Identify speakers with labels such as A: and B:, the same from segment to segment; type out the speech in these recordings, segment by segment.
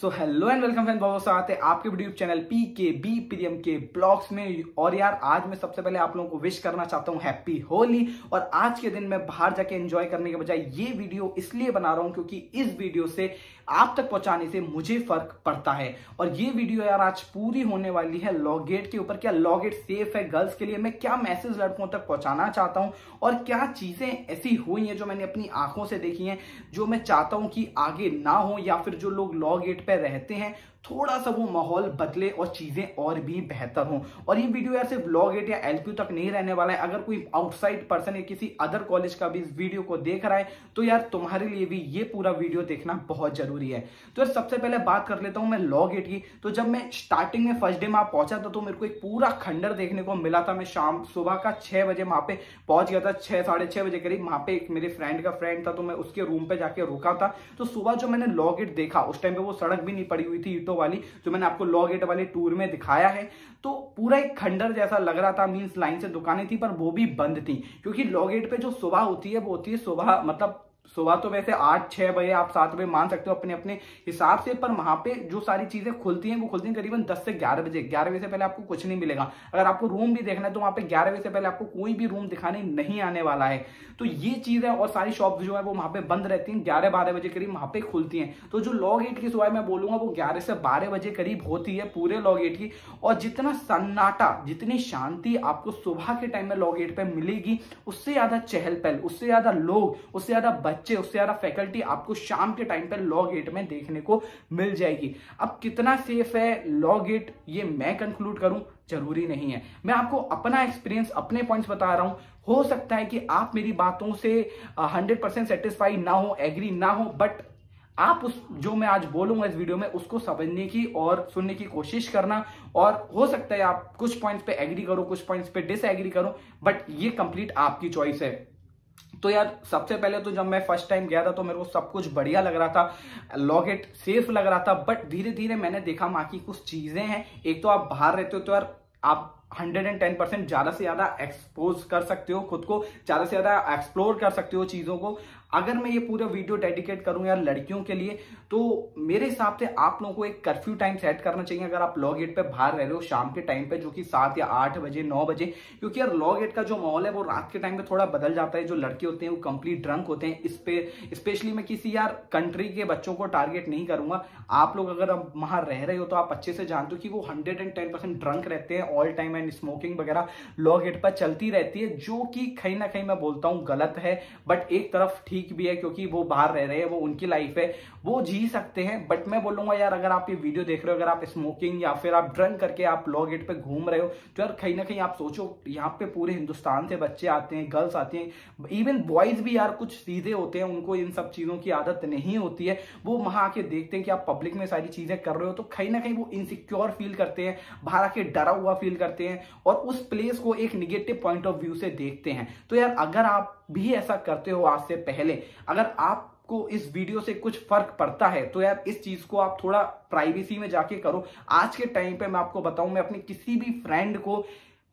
A: So hello and welcome friends, बहुत स्वागत है आपके यूट्यूब चैनल PKB प्रियम के ब्लॉग्स में। और यार आज मैं सबसे पहले आप लोगों को विश करना चाहता हूँ हैप्पी होली। और आज के दिन मैं बाहर जाके एंजॉय करने के बजाय ये वीडियो इसलिए बना रहा हूँ क्योंकि इस वीडियो से आप तक पहुंचाने से मुझे फर्क पड़ता है। और ये वीडियो यार आज पूरी होने वाली है लॉ गेट के ऊपर। क्या लॉ गेट सेफ है गर्ल्स के लिए? मैं क्या मैसेज लड़कों तक पहुंचाना चाहता हूं और क्या चीजें ऐसी हुई हैं जो मैंने अपनी आंखों से देखी हैं, जो मैं चाहता हूं कि आगे ना हो, या फिर जो लोग लॉ गेट पे रहते हैं थोड़ा सा वो माहौल बदले और चीजें और भी बेहतर हों। और ये वीडियो यार सिर्फ लॉ गेट या LPU तक नहीं रहने वाला है। अगर कोई आउटसाइड पर्सन या किसी अदर कॉलेज का भी इस वीडियो को देख रहा है तो यार तुम्हारे लिए भी ये पूरा वीडियो देखना बहुत जरूरी है। तो यार सबसे पहले बात कर लेता हूं मैं लॉ गेट की। तो जब मैं स्टार्टिंग में फर्स्ट डे में पहुंचा था तो मेरे को एक पूरा खंडर देखने को मिला था। मैं सुबह का 6 बजे वहां पे पहुंच गया था, 6 साढ़े 6 बजे करीब। वहां पे एक मेरे फ्रेंड का फ्रेंड था तो मैं उसके रूम पे जाके रुका था। तो सुबह जो मैंने लॉ गेट देखा उस टाइम पे वो सड़क भी नहीं पड़ी हुई थी ईंटों वाली, जो मैंने आपको लॉ गेट वाले टूर में दिखाया है। तो पूरा एक खंडर जैसा लग रहा था, मींस लाइन से दुकानें थी पर वो भी बंद थी। क्योंकि लॉ गेट पे जो सुबह होती है वो होती है सुबह, मतलब सुबह तो वैसे 8-6 बजे आप 7 बजे मान सकते हो अपने अपने हिसाब से, पर वहां पे जो सारी चीजें खुलती हैं वो खुलती हैं करीबन 10 से 11 बजे। 11 बजे से पहले आपको कुछ नहीं मिलेगा। अगर आपको रूम भी देखना है तो वहां पे 11 बजे से पहले आपको कोई भी रूम दिखाने नहीं आने वाला है। तो ये चीज है। और सारी शॉप जो है वो वहां पे बंद रहती हैं, 11-12 बजे करीब वहां पे खुलती हैं। तो जो लॉ गेट की सुबह मैं बोलूंगा वो 11 से 12 बजे करीब होती है पूरे लॉ गेट की। और जितना सन्नाटा, जितनी शांति आपको सुबह के टाइम में लॉ गेट पे मिलेगी, उससे ज्यादा चहल पहल, उससे ज्यादा लोग, उससे ज्यादा बच्चे, उससे ज्यादा फैकल्टी आपको शाम के टाइम पे लॉ गेट में देखने को मिल जाएगी। अब कितना सेफ है लॉ गेट ये मैं कंक्लूड करूं जरूरी नहीं है। मैं आपको अपना एक्सपीरियंस, अपने पॉइंट्स बता रहा हूं। हो सकता है कि आप मेरी बातों से 100% सेटिस्फाई ना हो, एग्री ना हो, बट आप उस जो मैं आज बोलूंगा इस वीडियो में उसको समझने की और सुनने की कोशिश करना। और हो सकता है आप कुछ पॉइंट्स पे एग्री करो, कुछ पॉइंट्स पे डिसएग्री करो, बट ये कंप्लीट आपकी चॉइस है। तो यार सबसे पहले तो जब मैं फर्स्ट टाइम गया था तो मेरे को सब कुछ बढ़िया लग रहा था, लॉ गेट सेफ लग रहा था। बट धीरे धीरे मैंने देखा वहां की कुछ चीजें हैं। एक तो आप बाहर रहते हो तो यार आप 110% ज्यादा से ज्यादा एक्सपोज कर सकते हो खुद को, ज्यादा से ज्यादा एक्सप्लोर कर सकते हो चीजों को। अगर मैं ये पूरा वीडियो डेडिकेट करूं यार लड़कियों के लिए तो मेरे हिसाब से आप लोगों को एक कर्फ्यू टाइम सेट करना चाहिए अगर आप लॉ गेट पे बाहर रह रहे हो शाम के टाइम पे, जो कि 7 या 8 बजे 9 बजे। क्योंकि यार लॉ गेट का जो माहौल है वो रात के टाइम पे थोड़ा बदल जाता है। जो लड़के होते हैं वो कंप्लीट ड्रंक होते हैं। इस पे स्पेशली मैं किसी यार कंट्री के बच्चों को टारगेट नहीं करूंगा। आप लोग अगर वहां रह रहे हो तो आप अच्छे से जानते हो कि वो 110% ड्रंक रहते हैं ऑल टाइम, एंड स्मोकिंग वगैरह लॉ गेट पर चलती रहती है, जो कि कहीं ना कहीं मैं बोलता हूं गलत है। बट एक तरफ ठीक भी है क्योंकि वो बाहर रह रहे हैं, वो उनकी लाइफ है, वो जी सकते हैं। बट मैं बोलूंगा यार अगर आप ये वीडियो देख रहे हो, अगर आप स्मोकिंग या फिर आप ड्रंक करके आप लॉ गेट पे घूम रहे हो तो यार कहीं ना कहीं आप सोचो, यहाँ पे पूरे हिंदुस्तान से बच्चे आते हैं, गर्ल्स आती हैं, इवन बॉयज भी यार कुछ सीधे होते हैं, उनको इन सब चीजों की आदत नहीं होती है। वो वहां आके देखते हैं कि आप पब्लिक में सारी चीजें कर रहे हो तो कहीं ना कहीं वो इनसिक्योर फील करते हैं, बाहर आके डरा हुआ फील करते हैं और उस प्लेस को एक निगेटिव पॉइंट ऑफ व्यू से देखते हैं। तो यार अगर आप भी ऐसा करते हो आज से पहले, अगर आप को इस वीडियो से कुछ फर्क पड़ता है तो यार इस चीज को आप थोड़ा प्राइवेसी में जाके करो। आज के टाइम पे मैं आपको बताऊं, मैं अपने किसी भी फ्रेंड को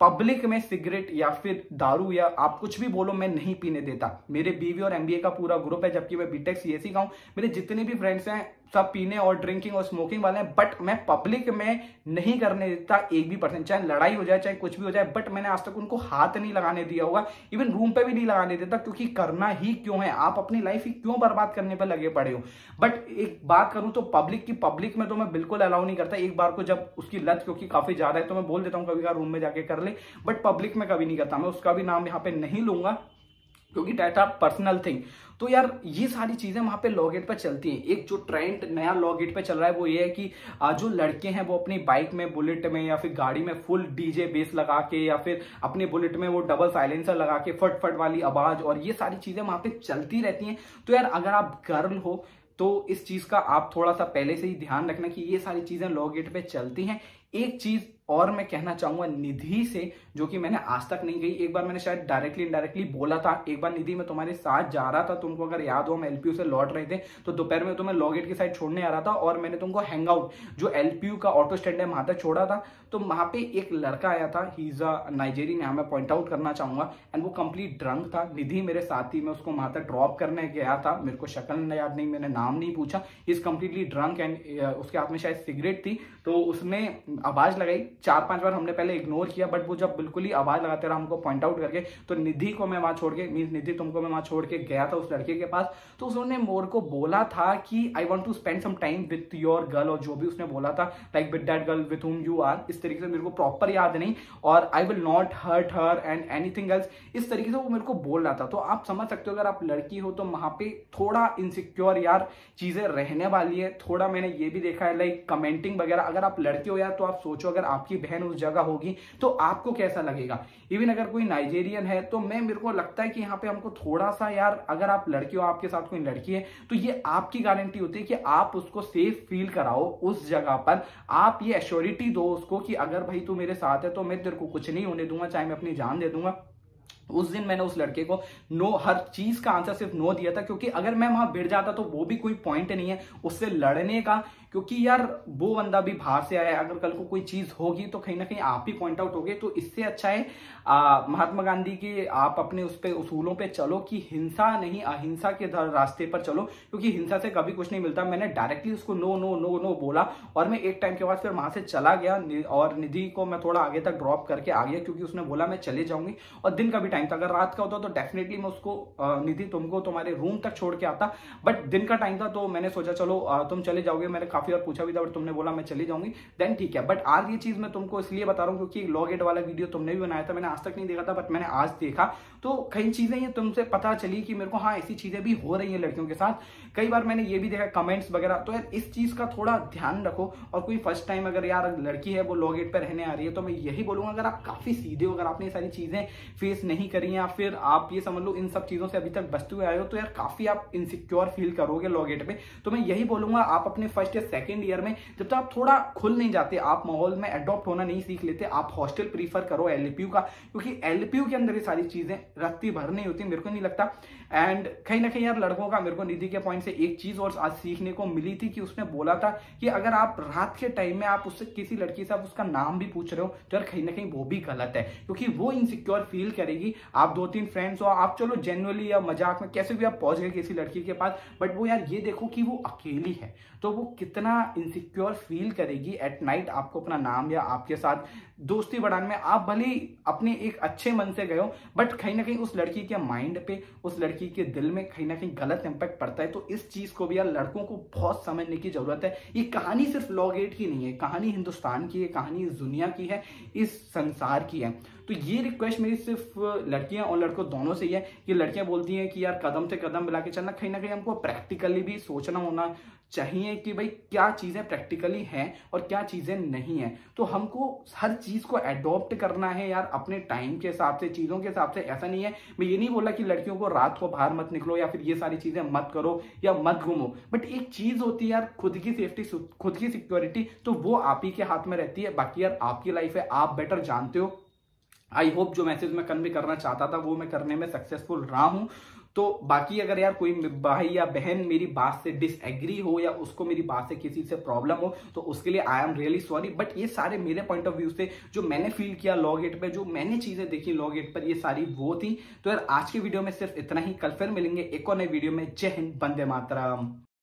A: पब्लिक में सिगरेट या फिर दारू या आप कुछ भी बोलो मैं नहीं पीने देता। मेरे बीवी और MBA का पूरा ग्रुप है, जबकि मैं बीटेक CSE का हूं। मेरे जितने भी फ्रेंड्स हैं सब पीने और ड्रिंकिंग और स्मोकिंग वाले हैं, बट मैं पब्लिक में नहीं करने देता 1%। चाहे लड़ाई हो जाए, चाहे कुछ भी हो जाए, बट मैंने आज तक उनको हाथ नहीं लगाने दिया होगा, इवन रूम पे भी नहीं लगाने देता। क्योंकि करना ही क्यों है? आप अपनी लाइफ ही क्यों बर्बाद करने पर लगे पड़े हो? बट एक बात करूं तो पब्लिक में तो मैं बिल्कुल अलाउ नहीं करता। एक बार को जब उसकी लत क्योंकि काफी ज्यादा है तो मैं बोल देता हूं कभी कभार रूम में जाके कर ले, बट पब्लिक में कभी नहीं करता। मैं उसका भी नाम यहाँ पे नहीं लूंगा क्योंकि डेटा पर्सनल थिंग। तो यार ये सारी चीजें वहां पे लॉ गेट पे चलती हैं। एक जो ट्रेंड नया लॉ गेट पे चल रहा है वो ये है कि जो लड़के हैं वो अपनी बाइक में, बुलेट में या फिर गाड़ी में फुल डीजे बेस लगा के, या फिर अपने बुलेट में वो डबल साइलेंसर लगा के फट फट वाली आवाज, और ये सारी चीजें वहां पे चलती रहती हैं। तो यार अगर आप गर्ल हो तो इस चीज का आप थोड़ा सा पहले से ही ध्यान रखना कि ये सारी चीजें लॉ गेट पे चलती हैं। एक चीज और मैं कहना चाहूंगा निधि से, जो कि मैंने आज तक नहीं गई। एक बार मैंने शायद डायरेक्टली इनडायरेक्टली बोला था, एक बार निधि मैं तुम्हारे साथ जा रहा था, तुमको अगर याद हो हम एलपीयू से लौट रहे थे, तो दोपहर में तुम्हें लॉ गेट की साइड छोड़ने आ रहा था और मैंने तुमको हैंग आउट जो एलपीयू का ऑटो स्टैंड है वहां तक छोड़ा था। तो वहां पे एक लड़का आया था, ही इज अ नाइजेरियन, यहाँ मैं पॉइंट आउट करना चाहूंगा, एंड वो कंप्लीट ड्रंक था। निधि मेरे साथ थी, मैं उसको वहां तक ड्रॉप करने गया था, मेरे को शक्ल याद नहीं, मैंने नाम नहीं पूछा। He is completely drunk and उसके हाथ में शायद सिगरेट थी, तो उसने आवाज लगाई 4-5 बार, हमने पहले इग्नोर किया, बट वो जब बिल्कुल ही आवाज लगाते रहा हमको पॉइंट आउट करके, तो निधि को मैं वहां छोड़ के, मींस निधि तुमको मैं वहां छोड़ के गया था उस लड़के के पास। तो उसने मोर को बोला था कि I want to spend some time with your girl, और जो भी उसने बोला था like with that girl with whom you are, इस तरीके से, मेरे को प्रॉपर याद नहीं, और I will not hurt her and anything else, इस तरीके से वो मेरे को बोल रहा था। तो आप समझ सकते हो अगर आप लड़की हो तो वहां पे थोड़ा इनसिक्योर यार चीजें रहने वाली है। थोड़ा मैंने ये भी देखा है लाइक कमेंटिंग वगैरह, अगर आप लड़के हो यार तो आप सोचो अगर आपकी बहन उस जगह होगी तो आपको कैसा लगेगा। इवन अगर कोई नाइजेरियन है तो मेरे को लगता है कि यहाँ पे हमको थोड़ा सा यार, अगर आप लड़की हो आपके साथ कोई लड़की है तो ये आपकी गारंटी होती है कि आप उसको सेफ फील कराओ उस जगह पर। आप ये एश्योरिटी दो उसको कि अगर भाई तू मेरे साथ है तो मैं तेरे को कुछ नहीं होने दूंगा, चाहे मैं अपनी जान दे दूंगा। उस दिन मैंने उस लड़के को नो, हर चीज का आंसर सिर्फ नो दिया था, क्योंकि अगर मैं वहां भिड़ जाता तो वो भी कोई पॉइंट नहीं है उससे लड़ने का, क्योंकि यार वो बंदा भी बाहर से आया है, अगर कल को कोई चीज होगी तो कहीं ना कहीं आप ही पॉइंट आउट होगे। तो इससे अच्छा है महात्मा गांधी के आप अपने उस पे उसूलों पे चलो कि हिंसा नहीं अहिंसा के रास्ते पर चलो, क्योंकि हिंसा से कभी कुछ नहीं मिलता। मैंने डायरेक्टली उसको नो नो नो नो बोला और मैं एक टाइम के बाद फिर वहां से चला गया और निधि को मैं थोड़ा आगे तक ड्रॉप करके आ गया, क्योंकि उसने बोला मैं चले जाऊंगी। और दिन का भी टाइम था, अगर रात का होता तो डेफिनेटली मैं उसको निधि तुमको तुम्हारे रूम तक छोड़ के आता, बट दिन का टाइम था तो मैंने सोचा चलो तुम चले जाओगे। मैंने काफी बार पूछा भी था बट तुमने बोला मैं चली जाऊंगी, देन ठीक है। बट आज ये चीज मैं तुमको इसलिए बता रहा हूं क्योंकि लॉ गेट वाला वीडियो तुमने भी बनाया था, मैंने आज तक नहीं देखा था बट मैंने आज देखा, तो कई चीजें ये तुमसे पता चली कि मेरे को हाँ ऐसी चीजें भी हो रही है लड़कियों के साथ। कई बार मैंने ये भी देखा कमेंट्स वगैरह, तो यार इस चीज का थोड़ा ध्यान रखो। और कोई फर्स्ट टाइम अगर यार लड़की है वो लॉ गेट पे रहने आ रही है तो मैं यही बोलूंगा अगर आप काफी सीधे हो, अगर आपने ये सारी चीजें फेस नहीं करी या फिर आप ये समझ लो इन सब चीजों से अभी तक बचते हुए आए हो, तो यार काफी आप इनसिक्योर फील करोगे लॉ गेट पे। तो मैं यही बोलूंगा आप अपने फर्स्ट या सेकंड ईयर में जब तक आप थोड़ा खुल नहीं जाते, आप माहौल में अडॉप्ट होना नहीं सीख लेते, आप हॉस्टल प्रीफर करो एलपीयू का, क्योंकि एलपीयू के अंदर ये सारी चीजें रत्ती भर नहीं होती, मेरे को नहीं लगता। एंड कहीं ना कहीं यार लड़कों का, मेरे को निधि के पॉइंट से एक चीज और आज सीखने को मिली थी कि उसने बोला था कि अगर आप रात के टाइम में आप उससे किसी लड़की से आप उसका नाम भी पूछ रहे हो तो यार कहीं ना कहीं वो भी गलत है, क्योंकि वो इनसिक्योर फील करेगी। आप 2-3 फ्रेंड्स हो, आप चलो जेन्युइनली या मजाक में कैसे भी आप पहुंच गए किसी लड़की के पास, बट वो यार ये देखो कि वो अकेली है तो वो कितना इनसिक्योर फील करेगी एट नाइट आपको अपना नाम या आपके साथ दोस्ती बढ़ाने में। आप भले अपने एक अच्छे मन से गए हो बट कहीं ना कहीं उस लड़की के माइंड पे, उस लड़की के दिल में कहीं ना कहीं गलत इंपैक्ट पड़ता है। तो इस चीज को भी यार लड़कों को बहुत समझने की जरूरत है। ये कहानी सिर्फ लॉ गेट की नहीं है, कहानी हिंदुस्तान की है, कहानी इस दुनिया की है, इस संसार की है। तो ये रिक्वेस्ट मेरी सिर्फ लड़कियां और लड़कों दोनों से ही है कि लड़कियां बोलती हैं कि यार कदम से कदम मिला के चलना, कहीं ना कहीं हमको प्रैक्टिकली भी सोचना होना चाहिए कि भाई क्या चीजें प्रैक्टिकली हैं और क्या चीजें नहीं हैं। तो हमको हर चीज को एडॉप्ट करना है यार अपने टाइम के हिसाब से, चीजों के हिसाब से। ऐसा नहीं है, मैं ये नहीं बोला कि लड़कियों को रात को बाहर मत निकलो या फिर ये सारी चीजें मत करो या मत घूमो, बट एक चीज होती है यार खुद की सेफ्टी, खुद की सिक्योरिटी, तो वो आप ही के हाथ में रहती है। बाकी यार आपकी लाइफ है, आप बेटर जानते हो। आई होप जो मैसेज मैं कन्वे करना चाहता था वो मैं करने में सक्सेसफुल रहा हूं। तो बाकी अगर यार कोई भाई या बहन मेरी बात से डिसएग्री हो या उसको मेरी बात से किसी से प्रॉब्लम हो तो उसके लिए I am really sorry, but ये सारे मेरे पॉइंट ऑफ व्यू से जो मैंने फील किया लॉ गेट पे, जो मैंने चीजें देखी लॉ गेट पर, ये सारी वो थी। तो यार आज के वीडियो में सिर्फ इतना ही, कल फिर मिलेंगे एक और नए वीडियो में। जय हिंद, वंदे मातरम।